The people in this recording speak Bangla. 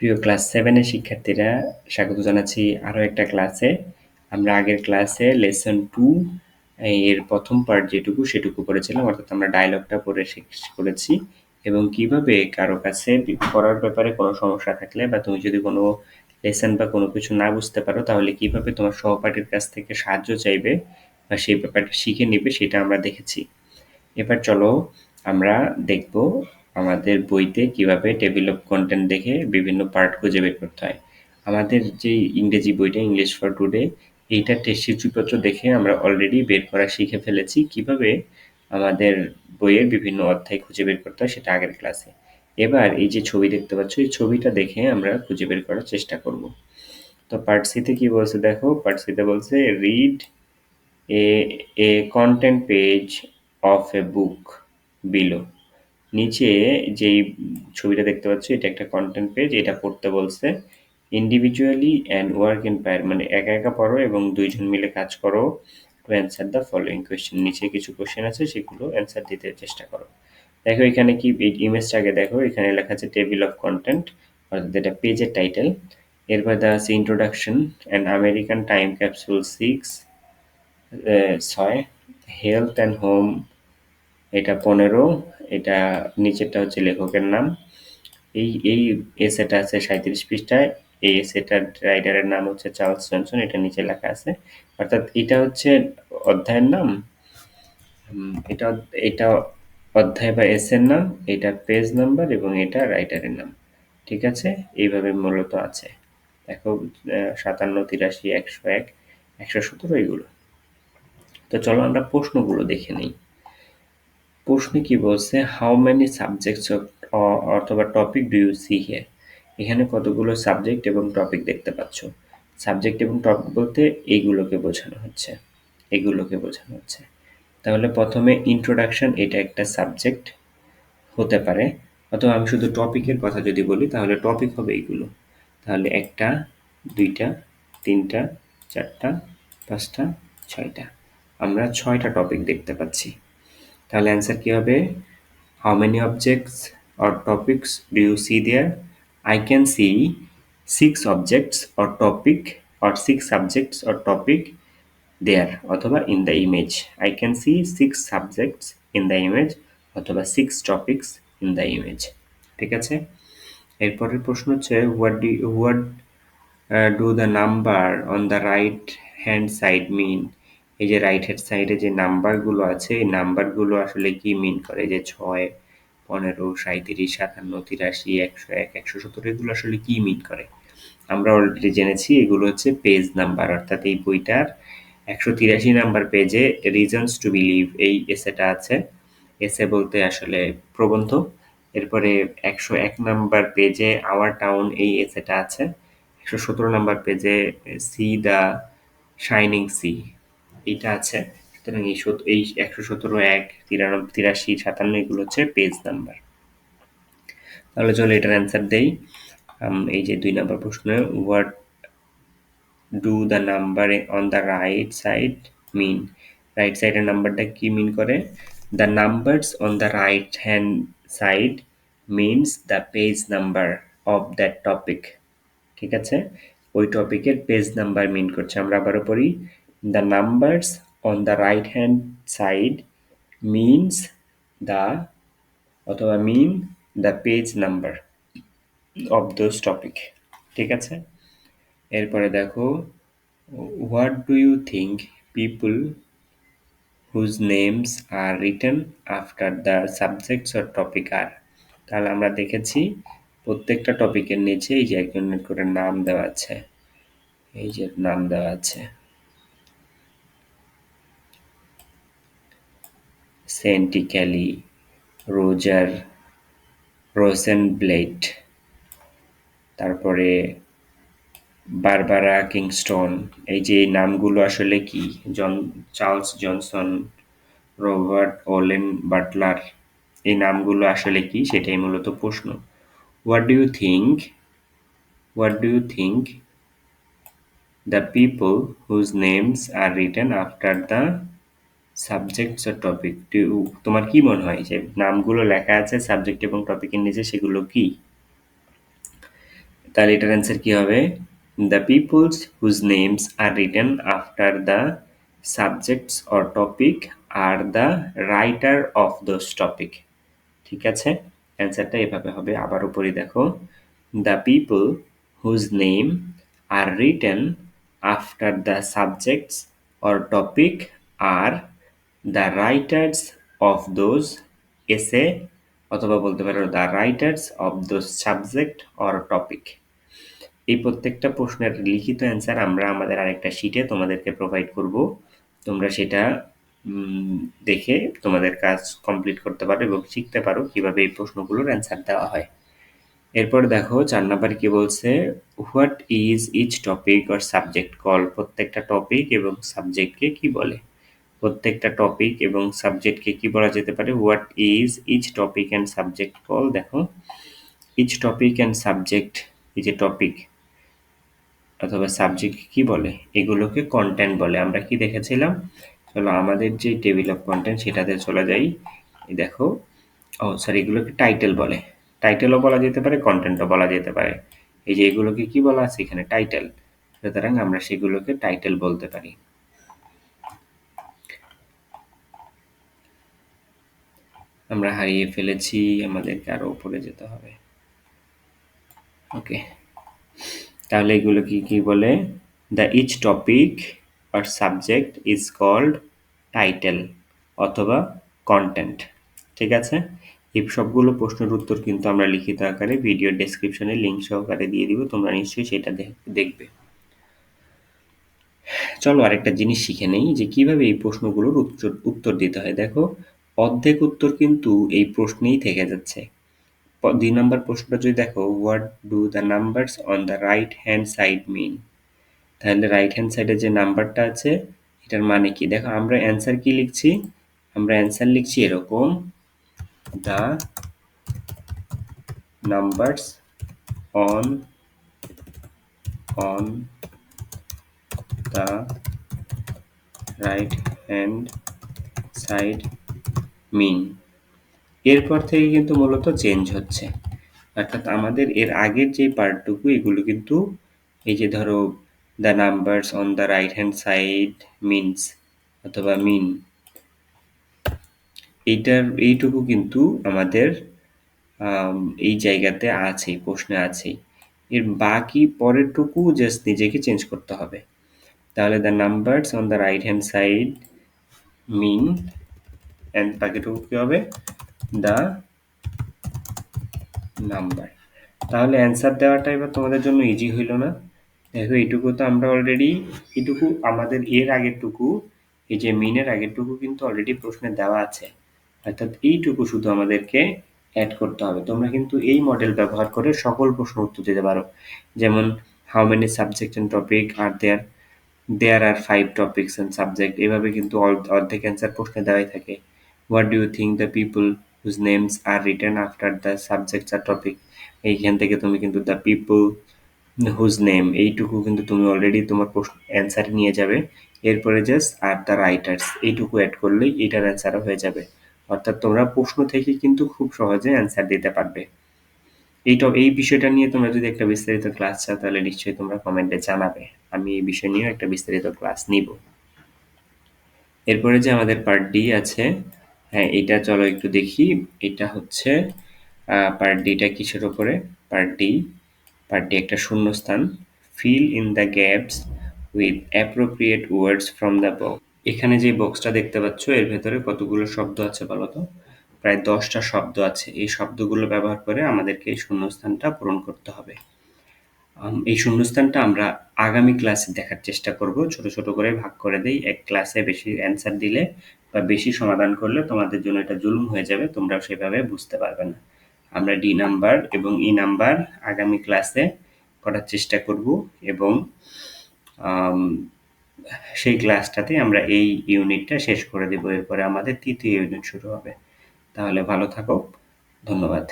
প্রিয় ক্লাস 7 এর শিক্ষার্থীরা, স্বাগত জানাচ্ছি আরও একটা ক্লাসে। আমরা আগের ক্লাসে লেসন 2 এর প্রথম পার্ট সেটুকু পড়েছিলাম, অর্থাৎ আমরা ডায়লগটা পড়ে শেষ করেছি এবং কিভাবে কারো কাছে পড়ার ব্যাপারে কোনো সমস্যা থাকলে বা তুমি যদি কোনো লেসন বা কোনো কিছু না বুঝতে পারো তাহলে কিভাবে তোমার সহপাঠীর কাছ থেকে সাহায্য চাইবে বা সেই ব্যাপারটা শিখে নিবে সেটা আমরা দেখেছি। এবার চলো আমরা দেখব আমাদের বইতে কিভাবে টেবিল অফ কন্টেন্ট দেখে বিভিন্ন পার্ট খুঁজে বের করতে হয়। আমাদের যে ইংরেজি বইটা ইংলিশ ফর টুডে, এইটার টেস্ট সূচিপত্র দেখে আমরা অলরেডি বের করা শিখে ফেলেছি কিভাবে আমাদের বইয়ের বিভিন্ন অধ্যায় খুঁজে বের করতে হয়, সেটা আগের ক্লাসে। এবার এই যে ছবি দেখতে পাচ্ছ, এই ছবিটা দেখে আমরা খুঁজে বের করার চেষ্টা করব। তো পার্ট সিতে কি বলছে দেখো, পার্ট সিতে বলছে read a content page of A book below. নিচে যেই ছবিটা দেখতে পাচ্ছ এটা একটা কন্টেন্ট পেজ, এটা পড়তে বলছে। Individually and work in pair, মানে একা একা পড়ো এবং দুইজন মিলে কাজ করো। To answer the following question, নিচে কিছু কোয়েশ্চেন আছে সেগুলো অ্যান্সার দিতে চেষ্টা করো। দেখো এখানে কি, এই ইমেজটা আগে দেখো, এখানে লেখা আছে টেবিল অফ কন্টেন্ট, অর্থাৎ এটা পেজের টাইটেল। এরপর দেওয়া আছে introduction and American time capsule 6, health and home এটা 15, এটা নিচেরটা হচ্ছে লেখকের নাম। এই এসেটা আছে 37 পৃষ্ঠায়। এই এসেটার রাইটারের নাম হচ্ছে চার্লস জনসন, এটা নিচে লেখা আছে। অর্থাৎ এটা হচ্ছে অধ্যায়ের নাম, এটা এটা অধ্যায় বা এসের নাম, এটা পেজ নাম্বার এবং এটা রাইটারের নাম। ঠিক আছে, এইভাবে মূলত আছে। দেখো 57, 83, 101, 117 এগুলো। তো চলো আমরা প্রশ্নগুলো দেখে নিই। প্রশ্নে কি বলছে, হাউ মেনি সাবজেক্টস অথবা topic do you see here. এখানে কতগুলো সাবজেক্ট এবং টপিক দেখতে পাচ্ছ। সাবজেক্ট এবং টপিক বলতে এইগুলোকে বোঝানো হচ্ছে, এগুলোকে বোঝানো হচ্ছে। তাহলে প্রথমে ইন্ট্রোডাকশন, এটা একটা সাবজেক্ট হতে পারে, অথবা আমি শুধু টপিকের কথা যদি বলি তাহলে টপিক হবে এইগুলো। তাহলে 1টা 2টা 3টা 4টা 5টা 6টা, আমরা 6টা টপিক দেখতে পাচ্ছি। তাহলে অ্যান্সার কি হবে, how many objects or topics do you see there. I can see 6 objects or topic or 6 subjects or topic there, অথবা in the image. I can see 6 subjects in the image, অথবা 6 টপিকস ইন দ্য ইমেজ। ঠিক আছে, এরপরের প্রশ্ন হচ্ছে what do the number on the right hand side mean. এই যে রাইট হ্যান্ড সাইডে যে নাম্বারগুলো আছে, এই নাম্বারগুলো আসলে কি মিন করে, যে 6, 15, 37, 57, 83, 101, 117, এগুলো আসলে কি মিন করে। আমরা অলরেডি জেনেছি এগুলো হচ্ছে পেজ নাম্বার, অর্থাৎ এই বইটার 183 নাম্বার পেজে রিজনস টু বিলিভ এই এসেটা আছে। এসে বলতে আসলে প্রবন্ধ। এরপরে 101 নাম্বার পেজে আওয়ার টাউন এই এসেটা আছে। 117 নাম্বার পেজে সি দ্য শাইনিং সি এইটা আছে। সুতরাং এই 117, 1, 93, 57 এগুলো হচ্ছে পেজ নাম্বার। তাহলে চলো এটার অ্যান্সার দেই। এই যে 2 নম্বর প্রশ্ন, what do the number on the right side mean. Right সাইডের নাম্বারটা কি মিন করে, the numbers on the right hand side means the page number of that topic. ঠিক আছে, ওই টপিকের পেজ নাম্বার মিন করছে। আমরা আবারও পড়ি, the numbers on the right hand side means the, অথবা mean the page number of those topic. ঠিক আছে, এরপরে দেখো, what do you think people whose names are written after the subjects or topic are. তাহলে আমরা দেখেছি প্রত্যেকটা টপিকের নিচে এই যে একজনের করে নাম দেওয়া আছে, এই যে নাম দেওয়া আছে, সেন্টি ক্যালি, রোজার রোজেনব্লেড, তারপরে বারবারা কিংস্টন। এই যে এই নামগুলো আসলে কি, Charles Johnson, Robert Olen Butler, এই নামগুলো আসলে কি সেটাই মূলত প্রশ্ন। What do you think, what do you think the people whose names are written after the subjects or topic. তোমার কি মনে হয় যে নামগুলো লেখা আছে সাবজেক্ট এবং টপিকের নিচে, সেগুলো কি? তাহলে এটার অ্যান্সার কি হবে? The peoples whose names are written after the subjects or topic are the writer of those topic. ঠিক আছে, অ্যান্সারটা এভাবে হবে। আবার উপরে দেখো, the people whose name are written after the subjects or topic are the writers of those essay, অথবা বলতে পারো the writers of those subject or topic. এই প্রত্যেকটা প্রশ্নের লিখিত অ্যান্সার আমরা আমাদের আরেকটা শিটে তোমাদেরকে প্রোভাইড করব। তোমরা সেটা দেখে তোমাদের কাজ কমপ্লিট করতে পারো এবং শিখতে পারো কিভাবে এই প্রশ্নগুলোর অ্যান্সার দেওয়া হয়। এরপর দেখো 4 নাম্বার কি বলছে, what is each topic or subject call. প্রত্যেকটা টপিক এবং সাবজেক্টকে কি বলে? প্রত্যেকটা টপিক এবং সাবজেক্টকে কি বলা যেতে পারে? What is each topic and subject call. দেখো, ইচ টপিক অ্যান্ড সাবজেক্ট, এই যে টপিক অথবা সাবজেক্ট কি বলে? এগুলোকে কন্টেন্ট বলে। আমরা কি দেখেছিলাম? চলো আমাদের যে টেবিল অফ কন্টেন্ট সেটাতে চলে যাই। দেখো, সরি, এগুলোকে টাইটেল বলে। টাইটেলও বলা যেতে পারে, কন্টেন্টও বলা যেতে পারে। এই যে এগুলোকে কি বলা আছে এখানে? টাইটেল। সুতরাং আমরা সেগুলোকে টাইটেল বলতে পারি। আমরা হারিয়ে ফেলেছি, আমাদেরকে আরো উপরে যেতে হবে। ওকে, তাহলে এগুলো কি কি বলে? The each topic or subject is called title অথবা কন্টেন্ট। ঠিক আছে, এই সবগুলো প্রশ্নের উত্তর কিন্তু আমরা লিখিত আকারে ভিডিও ডেসক্রিপশনে লিঙ্ক সহকারে দিয়ে দিব, তোমরা নিশ্চয়ই সেটা দেখবে। চলো আরেকটা জিনিস শিখে নেই যে কিভাবে এই প্রশ্নগুলোর উত্তর দিতে হয়। দেখো, অর্ধেক উত্তর কিন্তু এই প্রশ্নেই থেকে যাচ্ছে। 2 নম্বর প্রশ্নটা যদি দেখো, what do the numbers on the right hand side mean. তাহলে রাইট হ্যান্ড সাইডে যে নাম্বারটা আছে এটার মানে কি? দেখো, আমরা অ্যান্সার কি লিখছি? আমরা অ্যান্সার লিখছি এরকম, the numbers on the right hand side mean. এরপর থেকে কিন্তু মূলত চেঞ্জ হচ্ছে, অর্থাৎ আমাদের এর আগের যে পার্টটুকু এগুলো কিন্তু এই যে ধরো the numbers on the right hand side means অথবা মিন, এইটুকু কিন্তু আমাদের এই জায়গাতে আছে, প্রশ্নে আছে। এর বাকি পরেরটুকু জাস্ট নিজেকে চেঞ্জ করতে হবে। তাহলে the numbers on the right hand side mean, and বাকিটুকু কি হবে? The number. তাহলে অ্যান্সার দেওয়াটা এবার তোমাদের জন্য ইজি হইল না? দেখো, এইটুকু তো আমরা অলরেডি, এইটুকু আমাদের এর আগেরটুকু, এই যে মিনের আগেরটুকু কিন্তু অলরেডি প্রশ্নে দেওয়া আছে, অর্থাৎ এইটুকু শুধু আমাদেরকে অ্যাড করতে হবে। তোমরা কিন্তু এই মডেল ব্যবহার করে সকল প্রশ্ন উত্তর দিতে পারো। যেমন, how many subject and topic are there are 5 topics and subject, এভাবে কিন্তু অর্ধেক অ্যান্সার প্রশ্নে দেওয়াই থাকে। What do you think the people whose names are written after the subjects or topic, এইখান থেকে তুমি কিন্তু দ্য পিপল হুজ নেম এইটুকু কিন্তু তুমি অলরেডি তোমার প্রশ্ন অ্যান্সার নিয়ে যাবে। এরপরে জাস্ট আর দ্য রাইটার্স এইটুকু অ্যাড করলেই এটার অ্যান্সারও হয়ে যাবে। অর্থাৎ তোমরা প্রশ্ন থেকে কিন্তু খুব সহজে অ্যান্সার দিতে পারবে। এই বিষয়টা নিয়ে তোমরা যদি একটা বিস্তারিত ক্লাস চাও তাহলে নিশ্চয়ই তোমরা কমেন্টে জানাবে, আমি এই বিষয় নিয়েও একটা বিস্তারিত ক্লাস নিব। এরপরে যে আমাদের পার্ট ডি আছে, হ্যাঁ এটা চলো একটু দেখি। এটা হচ্ছে পার্ট ডিটা কিসের উপরে? পার্ট ডি একটা শূন্যস্থান, fill in the gaps with appropriate words from the box. এখানে যে বক্সটা দেখতে পাচ্ছ এর ভেতরে কতগুলো শব্দ আছে বলো তো? প্রায় 10টা শব্দ আছে। এই শব্দগুলো ব্যবহার করে আমাদেরকে এই শূন্যস্থানটা পূরণ করতে হবে। এই শূন্যস্থানটা আমরা আগামী ক্লাসে দেখার চেষ্টা করব। ছোট ছোট করে ভাগ করে দেই। এক ক্লাসে বেশি অ্যান্সার দিলে বা বেশি সমাধান করলে তোমাদের জন্য এটা জুলুম হয়ে যাবে, তোমরা সেভাবে বুঝতে পারবে না। আমরা ডি নাম্বার এবং ই নাম্বার আগামী ক্লাসে করার চেষ্টা করব এবং সেই ক্লাসটাতে আমরা এই ইউনিটটা শেষ করে দেব। এরপরে আমাদের তৃতীয় ইউনিট শুরু হবে। তাহলে ভালো থাকো, ধন্যবাদ।